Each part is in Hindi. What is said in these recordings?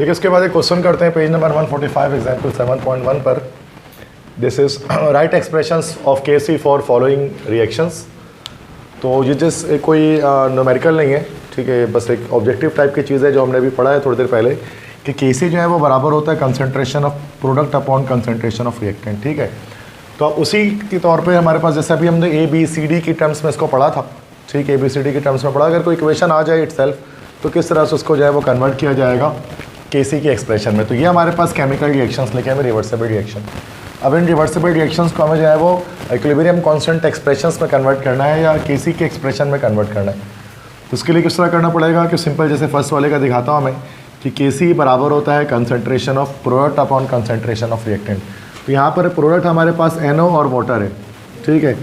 ठीक है, इसके बाद एक क्वेश्चन करते हैं पेज नंबर 145 एग्जाम्पल 7.1 पर। This is right expressions of KC for following reactions. तो ये जिस कोई न्यूमेरिकल नहीं है, ठीक है, बस एक ऑब्जेक्टिव टाइप की चीज़ है जो हमने अभी पढ़ा है थोड़ी देर पहले कि केसी जो है वो बराबर होता है concentration of product upon concentration of reactant. ठीक है, तो अब उसी के तौर पे हमारे पास जैसे अभी हमने ए बी सी डी की टर्म्स में इसको पढ़ा था, ठीक है, ए बी सी डी की टर्म्स में पढ़ा, अगर कोई इक्वेशन आ जाए इटसेल्फ तो किस तरह से उसको जो है वो कन्वर्ट किया जाएगा केसी की एक्सप्रेशन में। तो ये हमारे पास केमिकल रिएक्शंस लिखे हैं, रिवर्सिबल रिएक्शन। अब इन रिवर्सिबल रिएक्शंस को हमें जो है वो इक्विलिब्रियम कांस्टेंट एक्सप्रेशंस में कन्वर्ट करना है या केसी की एक्सप्रेशन में कन्वर्ट करना है। तो उसके लिए किस तरह करना पड़ेगा कि सिंपल जैसे फर्स्ट वाले का दिखाता हूँ मैं कि केसी बराबर होता है concentration of product upon concentration of reactant. तो यहाँ पर प्रोडक्ट हमारे पास NO और वाटर है, ठीक है।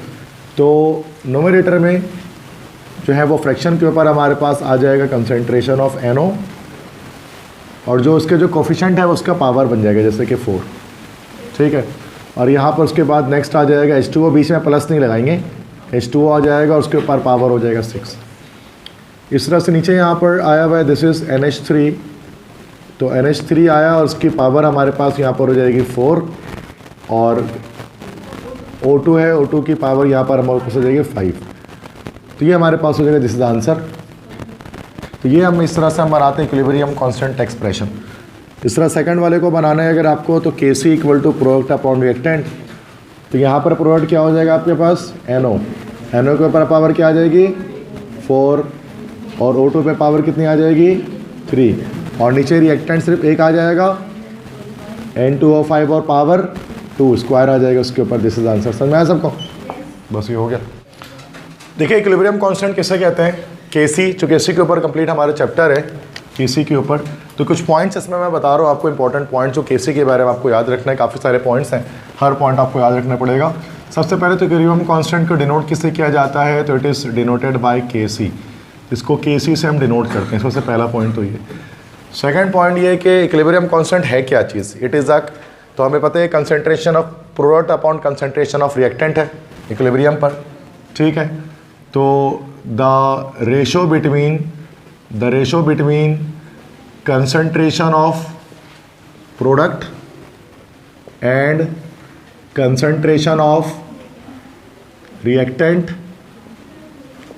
तो न्यूमरेटर में जो है वो फ्रैक्शन के ऊपर हमारे पास आ जाएगा कंसंट्रेशन ऑफ NO और जो उसके जो कोफिशिएंट है उसका पावर बन जाएगा जैसे कि 4, ठीक है। और यहाँ पर उसके बाद नेक्स्ट आ जाएगा H2O, बीच में प्लस नहीं लगाएंगे, H2O आ जाएगा, उसके ऊपर पावर हो जाएगा 6। इस तरह से नीचे यहाँ पर आया हुआ है दिस इज़ NH3, तो NH3 आया और उसकी पावर हमारे पास यहाँ पर हो जाएगी 4 और O2 है, O2 की पावर यहाँ पर हमारे पास हो जाएगी 5। तो ये हमारे पास हो जाएगा दिस इज आंसर। तो ये हम इस तरह से हम बनाते हैं इक्विलिब्रियम कांस्टेंट एक्सप्रेशन। इस तरह सेकंड वाले को बनाना है अगर आपको तो KC equal to product upon reactant. तो यहाँ पर प्रोडक्ट क्या हो जाएगा आपके पास NO के ऊपर पावर क्या आ जाएगी 4 और O2 पे पावर कितनी आ जाएगी 3 और नीचे रिएक्टेंट सिर्फ एक आ जाएगा N2O5 और पावर 2 स्क्वायर आ जाएगा उसके ऊपर। This is answer. समझ में आया सबको? बस ये हो गया। देखिए इक्विलिब्रियम कांस्टेंट किसे कहते हैं? केसी, जो केसी के ऊपर कंप्लीट हमारा चैप्टर है केसी के ऊपर। तो कुछ पॉइंट्स इसमें मैं बता रहा हूँ आपको, इंपॉर्टेंट पॉइंट जो केसी के बारे में आपको याद रखना है। काफ़ी सारे पॉइंट्स हैं, हर पॉइंट आपको याद रखना पड़ेगा। सबसे पहले तो इक्विलिब्रियम कांस्टेंट को डिनोट किससे किया जाता है? तो it is denoted by KC. इसको केसी से हम डिनोट करते हैं। सबसे पहला पॉइंट तो ये। सेकेंड पॉइंट ये कि इक्विलिब्रियम कांस्टेंट है क्या चीज़? इट इज़ अ, तो हमें पता है concentration of product upon concentration of reactant है इक्विलिब्रियम पर, ठीक है। तो the ratio between concentration of product and concentration of reactant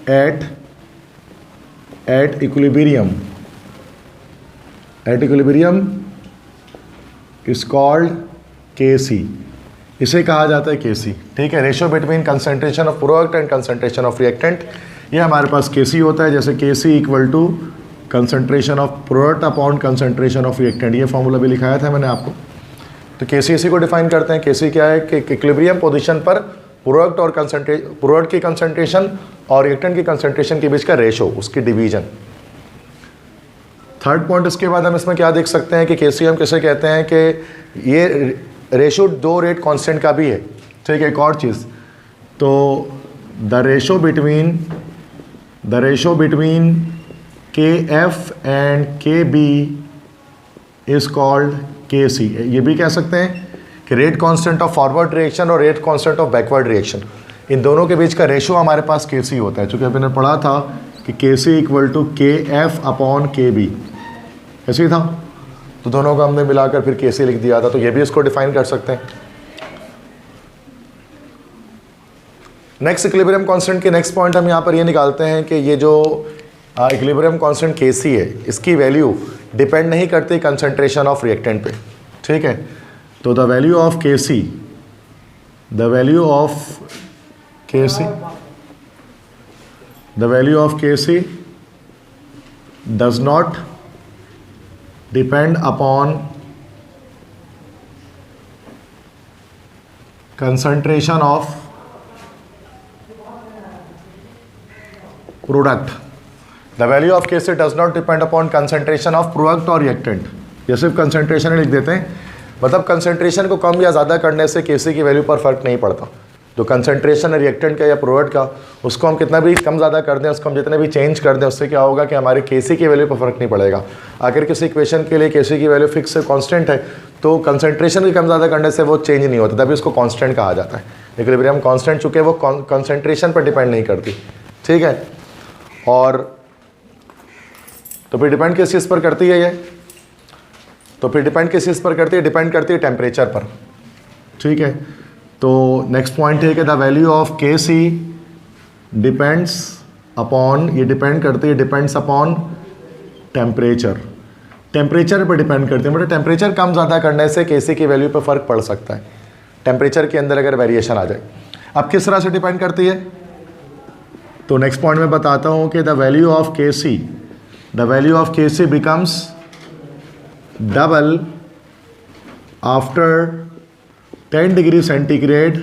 at equilibrium is called KC. इसे कहा जाता है केसी, ठीक है। Ratio between concentration of product and concentration of reactant, ये हमारे पास केसी होता है। जैसे KC equal to concentration of product upon concentration of reactant, ये फॉर्मूला भी लिखाया था मैंने आपको। तो केसी इसी को डिफाइन करते हैं। केसी क्या है कि इक्विलिब्रियम पोजीशन पर प्रोडक्ट और प्रोडक्ट की कंसंट्रेशन और रिएक्टेंट की कंसंट्रेशन के बीच का रेशो, उसकी डिवीजन। थर्ड पॉइंट इसके बाद हम इसमें क्या देख सकते हैं कि केसी हम किसे कहते हैं कि ये रेशो दो रेट कांस्टेंट का भी है, ठीक है। एक और चीज़, तो the ratio between KF and KB is called KC। ये भी कह सकते हैं कि rate constant of forward reaction और rate constant of backward reaction, इन दोनों के बीच का रेशो हमारे पास KC होता है। चूँकि अभी मैंने पढ़ा था कि KC equal to KF upon KB, ऐसे ही था। तो दोनों को हमने मिलाकर फिर KC लिख दिया था। तो ये भी इसको डिफाइन कर सकते हैं। नेक्स्ट इक्विलिब्रियम कांस्टेंट के नेक्स्ट पॉइंट हम यहाँ पर ये निकालते हैं कि ये जो इक्विलिब्रियम कांस्टेंट KC है, इसकी वैल्यू डिपेंड नहीं करती कंसंट्रेशन ऑफ रिएक्टेंट पे, ठीक है। तो the value of KC does not depend upon concentration of product. The value of KC does not depend upon concentration of product और रिएक्टेंट। ये सिर्फ कंसंट्रेशन लिख देते हैं, मतलब कंसंट्रेशन को कम या ज़्यादा करने से KC की वैल्यू पर फर्क नहीं पड़ता। जो कंसंट्रेशन है रिएक्टेंट का या प्रोडक्ट का, उसको हम कितना भी कम ज़्यादा कर दें, उसको हम जितने भी चेंज कर दें, उससे क्या होगा कि हमारे KC की वैल्यू पर फर्क नहीं पड़ेगा। आखिर किसी इक्वेशन के लिए KC की वैल्यू फिक्स है, कांस्टेंट है, तो कंसंट्रेशन की कम ज़्यादा करने से वो चेंज नहीं होता, तभी उसको कांस्टेंट कहा जाता है। इक्विलिब्रियम कांस्टेंट चूँकि वो कंसंट्रेशन पर डिपेंड नहीं करती, ठीक है। और तो फिर डिपेंड किस चीज़ पर करती है ये? तो फिर डिपेंड किस चीज़ पर करती है, डिपेंड करती है टेम्परेचर पर, ठीक है। तो नेक्स्ट पॉइंट है कि the value of K see depends upon, ये डिपेंड करती है, डिपेंड्स अपॉन टेम्परेचर, टेम्परेचर पर डिपेंड करती है। मतलब टेम्परेचर कम ज़्यादा करने से के सी की वैल्यू पर फ़र्क पड़ सकता है, टेम्परेचर के अंदर अगर वेरिएशन आ जाए। अब किस तरह से डिपेंड करती है, तो नेक्स्ट पॉइंट में बताता हूँ कि the value of K C, the value of K C becomes double after 10 degree centigrade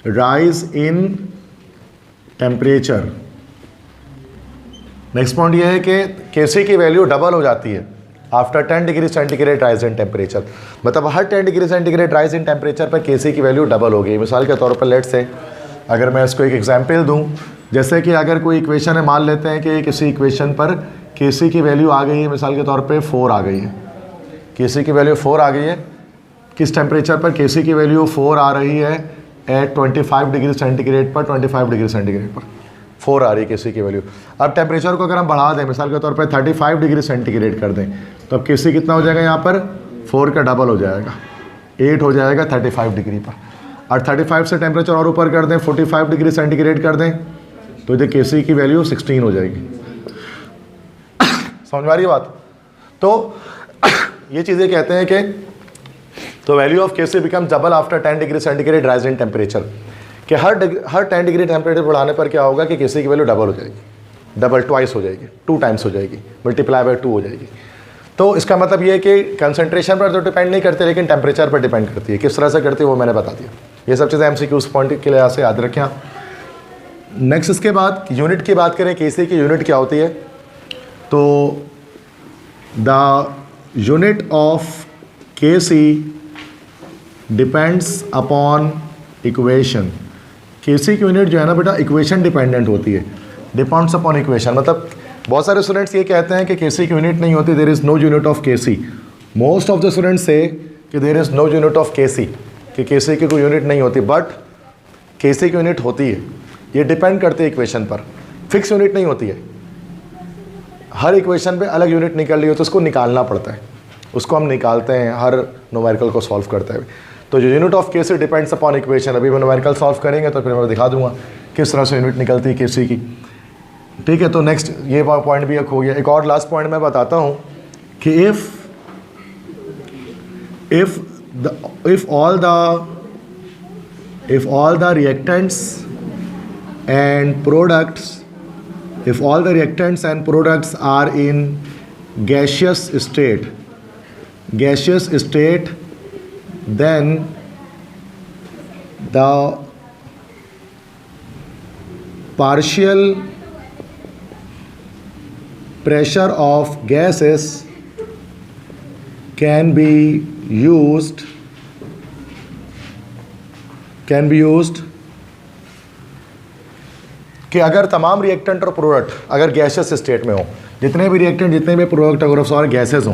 rise in temperature. Next point ये है कि केसी की वैल्यू डबल हो जाती है after 10 degree centigrade rise in temperature. मतलब हर 10 degree centigrade rise in temperature पर केसी की वैल्यू डबल हो गई। मिसाल के तौर पर लेट से अगर मैं इसको एक एग्जांपल दूं, जैसे कि अगर कोई इक्वेशन है, मान लेते हैं कि किसी इक्वेशन पर केसी की वैल्यू आ गई है, मिसाल के तौर पर 4 आ गई है, केसी की वैल्यू 4 आ गई है। किस टेम्परेचर पर केसी की वैल्यू 4 आ रही है, एट 25 डिग्री सेंटीग्रेड पर, 25 डिग्री सेंटीग्रेड पर 4 आ रही है केसी की वैल्यू। अब टेम्परेचर को अगर हम बढ़ा दें, मिसाल के तौर पर 35 डिग्री सेंटीग्रेड कर दें, तो अब केसी कितना हो जाएगा, यहाँ पर 4 का डबल हो जाएगा, 8 हो जाएगा 35 डिग्री पर। और 35 से टेम्परेचर और ऊपर कर दें, 45 डिग्री सेंटीग्रेड कर दें, तो इधर केसी की वैल्यू 16 हो जाएगी। समझ में आ रही है बात? तो ये चीज़ें कहते हैं कि तो value of KC become double after 10 degree centigrade rise in temperature, कि हर 10 डिग्री टेम्परेचर बढ़ाने पर क्या होगा कि केसी की वैल्यू डबल हो जाएगी, डबल ट्वाइस हो जाएगी, 2 टाइम्स हो जाएगी, मल्टीप्लाई बाय 2 हो जाएगी। तो इसका मतलब ये है कि कंसंट्रेशन पर तो डिपेंड नहीं करती, लेकिन टेम्परेचर पर डिपेंड करती है। किस तरह से करती है वो मैंने बता दिया। ये सब चीज़ें एमसीक्यूज पॉइंट के लिए से याद रखें आप। नेक्स्ट इसके बाद यूनिट की बात करें, केसी की यूनिट क्या होती है, तो the unit of KC depends upon equation. KC की यूनिट जो है ना बेटा इक्वेशन डिपेंडेंट होती है, डिपेंड्स अपॉन इक्वेशन। मतलब बहुत सारे स्टूडेंट्स ये कहते हैं कि केसी की यूनिट नहीं होती, there is no unit of KC. Most of the students say कि there is no unit of KC, कि केसी की कोई यूनिट नहीं होती, बट केसी की यूनिट होती है। ये डिपेंड करती है इक्वेशन पर, फिक्स यूनिट नहीं होती है। हर इक्वेशन पे अलग यूनिट निकल रही हो तो उसको निकालना पड़ता है, उसको हम निकालते हैं हर न्यूमेरिकल को सॉल्व करते हुए। तो जो unit of KC depends upon equation, अभी हम न्यूमेरिकल सॉल्व करेंगे तो फिर मैं दिखा दूंगा किस तरह से यूनिट निकलती है केसी की, ठीक है। तो नेक्स्ट ये पॉइंट भी एक हो गया। एक और लास्ट पॉइंट मैं बताता हूँ कि if all the reactants and products are in gaseous state, then the partial pressure of gases can be used कि अगर तमाम रिएक्टेंट और प्रोडक्ट अगर गैसेस स्टेट में हो, जितने भी रिएक्टेंट जितने भी प्रोडक्ट अगर सारे गैसेस हों,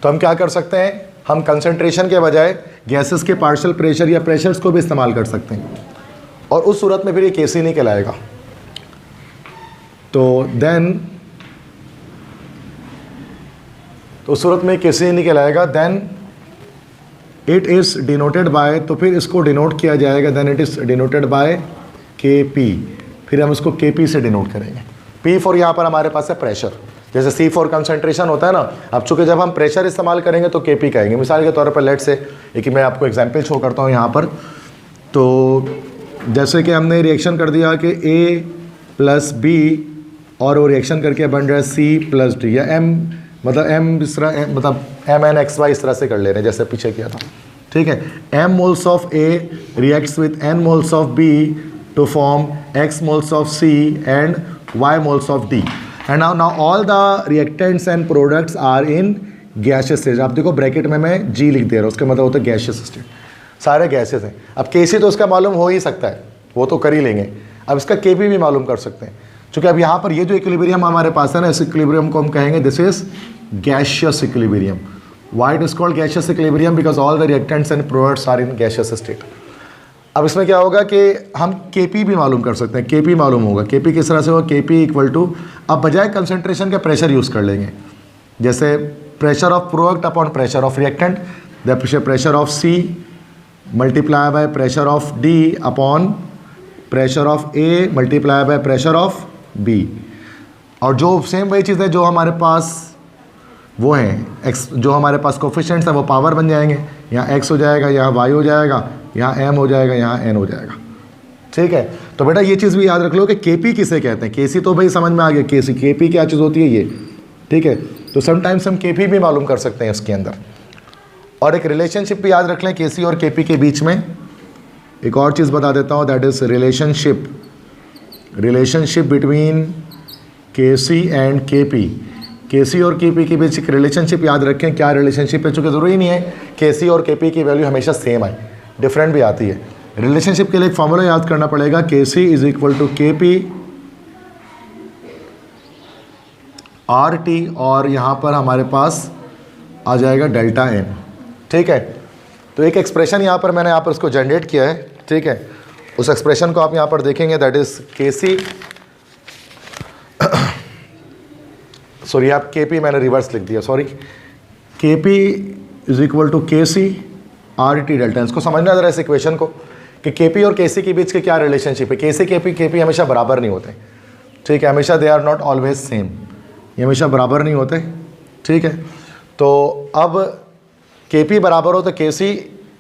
तो हम क्या कर सकते हैं, हम कंसंट्रेशन के बजाय गैसेस के पार्शियल प्रेशर या प्रेशर्स को भी इस्तेमाल कर सकते हैं, और उस सूरत में फिर ये केसी नहीं कहलाएगा। तो उस सूरत में केसी नहीं कहलाएगा। Then it is denoted by, तो फिर इसको डिनोट किया जाएगा, then it is denoted by K P. फिर हम इसको के पी से डिनोट करेंगे। पी फॉर यहाँ पर हमारे पास है प्रेशर, जैसे सी फॉर कंसंट्रेशन होता है ना। अब चूँकि जब हम प्रेशर इस्तेमाल करेंगे तो के पी कहेंगे। मिसाल के तौर पर लेट से एक मैं आपको एग्जांपल शो करता हूँ यहाँ पर। तो जैसे कि हमने रिएक्शन कर दिया कि ए प्लस बी, और वो रिएक्शन करके बन रहा है सी प्लस डी, या एम मतलब एम इस तरह, मतलब एम एन एक्स वाई इस तरह से कर ले रहे हैं जैसे पीछे किया था, ठीक है। M moles of A reacts with N moles of B to form X moles of C and Y moles of D. And now all the reactants and products are in gaseous state. आप देखो ब्रैकेट में मैं जी लिख दे रहा हूँ, उसका मतलब होता है गैसियस स्टेट, सारे गैसेस हैं। अब केसी तो उसका मालूम हो ही सकता है, वो तो कर ही लेंगे। अब इसका के पी भी मालूम कर सकते हैं, क्योंकि अब यहाँ पर ये जो इक्विलिब्रियम हमारे पास है ना, इस इक्विलिब्रियम को हम कहेंगे this is gaseous equilibrium. Why it is called gaseous equilibrium? Because all the reactants and products are in gaseous state. अब इसमें क्या होगा कि हम के पी भी मालूम कर सकते हैं, के पी मालूम होगा। के पी किस तरह से होगा, के पी इक्वल टू, अब बजाय कंसनट्रेशन का प्रेशर यूज़ कर लेंगे। जैसे pressure of product upon pressure of reactant, the pressure of C multiply by pressure of D upon pressure of A multiply by pressure of B। और जो सेम वही चीज़ है जो हमारे पास वो हैं x, जो हमारे पास कोफिशिएंट्स है वो पावर बन जाएंगे, यहाँ x हो जाएगा, यहाँ y हो जाएगा, यहाँ m हो जाएगा, यहाँ n हो जाएगा। ठीक है, तो बेटा ये चीज़ भी याद रख लो कि Kp किसे कहते हैं। Kc तो भाई समझ में आ गया, Kp क्या चीज़ होती है ये। ठीक है, तो समटाइम्स हम Kp भी मालूम कर सकते हैं इसके अंदर। और एक रिलेशनशिप भी याद रख लें Kc और Kp के बीच में। एक और चीज़ बता देता हूँ, that is relationship between Kc and Kp। Kc और Kp के बीच एक रिलेशनशिप याद रखें। क्या रिलेशनशिप है, चूँकि ज़रूरी नहीं है Kc और Kp की वैल्यू हमेशा सेम आए, डिफरेंट भी आती है। रिलेशनशिप के लिए एक फॉर्मूला याद करना पड़ेगा, Kc is equal to Kp RT, और यहाँ पर हमारे पास आ जाएगा डेल्टा n। ठीक है, तो एक एक्सप्रेशन यहाँ पर मैंने यहाँ पर उसको जनरेट किया है। ठीक है, उस एक्सप्रेशन को आप यहाँ पर देखेंगे, दैट इज़ Kc सॉरी आप Kp मैंने रिवर्स लिख दिया, sorry. Kp is equal to Kc RT delta. इसको समझना ज़रा इस इक्वेशन को कि Kp और Kc के बीच के क्या रिलेशनशिप है। Kc Kp हमेशा बराबर नहीं होते। ठीक है, हमेशा they are not always same, ये हमेशा बराबर नहीं होते। ठीक है, तो अब Kp बराबर हो तो Kc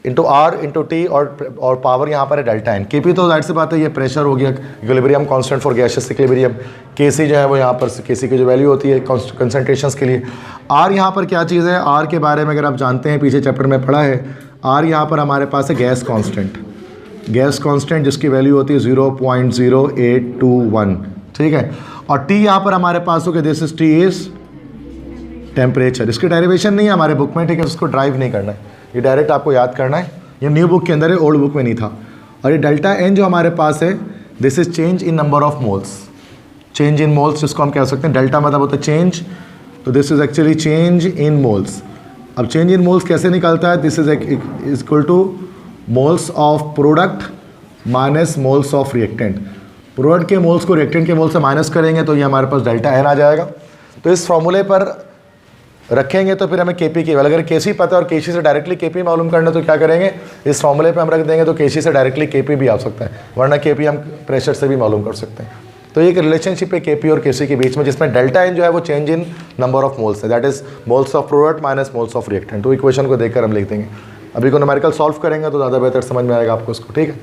into R into T, और पावर यहाँ पर है डेल्टा n। Kp तो जाहिर सी बात है ये प्रेशर हो गया, equilibrium constant for gaseous equilibrium. Kc जो है वो यहाँ पर Kc की जो वैल्यू होती है कंसंट्रेशंस के लिए। R यहाँ पर क्या चीज़ है, R के बारे में अगर आप जानते हैं, पीछे चैप्टर में पढ़ा है, R यहाँ पर हमारे पास है गैस कांस्टेंट जिसकी वैल्यू होती है 0.0821। ठीक है, और T यहाँ पर हमारे पास हो गया, this is T is temperature. इसकी डेरिवेशन नहीं है हमारे बुक में, ठीक है, उसको ड्राइव नहीं करना है, ये डायरेक्ट आपको याद करना है। ये न्यू बुक के अंदर है, ओल्ड बुक में नहीं था। और ये डेल्टा n जो हमारे पास है, this is change in number of moles. Change in moles जिसको हम कह सकते हैं, डेल्टा मतलब होता है चेंज, तो this is actually change in moles. अब चेंज इन मोल्स कैसे निकलता है, this is equal two moles of product minus moles of reactant. Product के मोल्स को रिएक्टेंट के मोल से माइनस करेंगे तो ये हमारे पास डेल्टा n आ जाएगा। तो इस फॉर्मूले पर रखेंगे तो फिर हमें Kp की, अगर Kc पता है और Kc से डायरेक्टली Kp मालूम करना तो क्या करेंगे, इस फॉर्मूले पे हम रख देंगे तो Kc से डायरेक्टली Kp भी आ सकता है, वरना Kp हम प्रेशर से भी मालूम कर सकते हैं। तो ये एक रिलेशनशिप है Kp और Kc के बीच में, जिसमें डेल्टा n जो है वो change in number of moles है, that is moles of product minus moles of reactant. तो इक्वेशन को देखकर हम लिख देंगे। अभी को न्यूमेरिकल सॉल्व करेंगे तो ज़्यादा बेहतर समझ में आएगा आपको इसको। ठीक है।